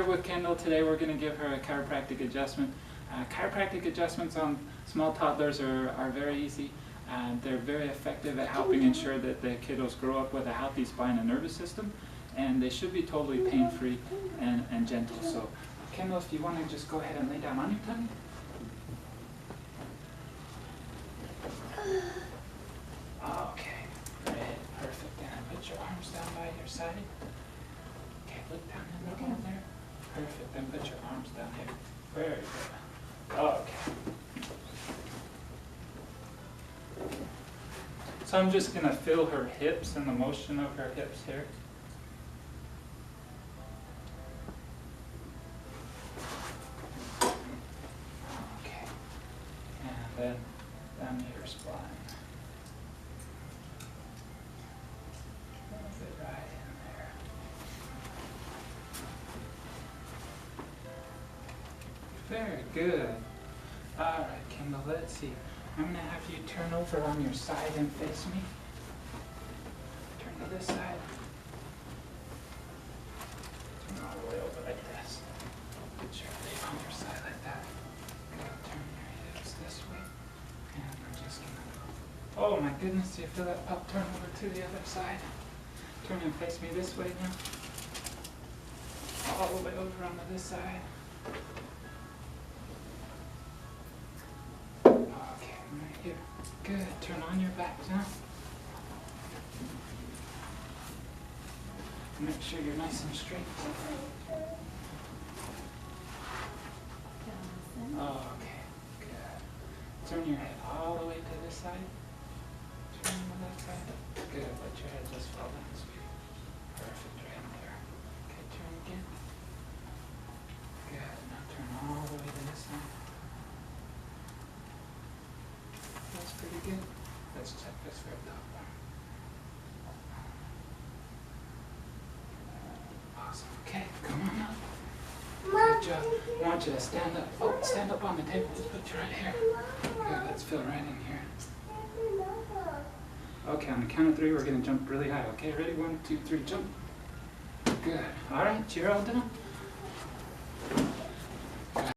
start with Kendall. Today we're going to give her a chiropractic adjustment. Chiropractic adjustments on small toddlers are very easy. They're very effective at helping ensure that the kiddos grow up with a healthy spine and nervous system, and they should be totally pain-free and gentle. So Kendall, if you want to just go ahead and lay down on your tummy. Okay, great, perfect. And put your arms down by your side. Okay, look down and look over there. Perfect, then put your arms down here. Very good. Okay. So I'm just going to feel her hips and the motion of her hips here. Okay. And then down to your spine. Move it right in there. Very good. All right, Kendall, let's see. I'm going to have you turn over on your side and face me. Turn to this side. Turn all the way over like this. Put your leg on your side like that. Good. Turn your hips this way. And we're just going to... Oh my goodness, do you feel that pop? Turn over to the other side. Turn and face me this way now. All the way over onto this side. Right here. Good. Turn on your back now. Make sure you're nice and straight. Okay. Good. Turn your head all the way to this side. Turn to that side. Good. Let your head just fall down, sweetie. Perfect. Right there. Okay. Turn again. Good. Now turn all the way to this side. That's pretty good. Let's check this very top one. Awesome. Okay, come on up. Good job. I want you to stand up. Oh, stand up on the table. Let's put you right here. Good, let's feel right in here. Okay, on the count of 3, we're going to jump really high. Okay, ready? 1, 2, 3, jump. Good. All right, you're all done.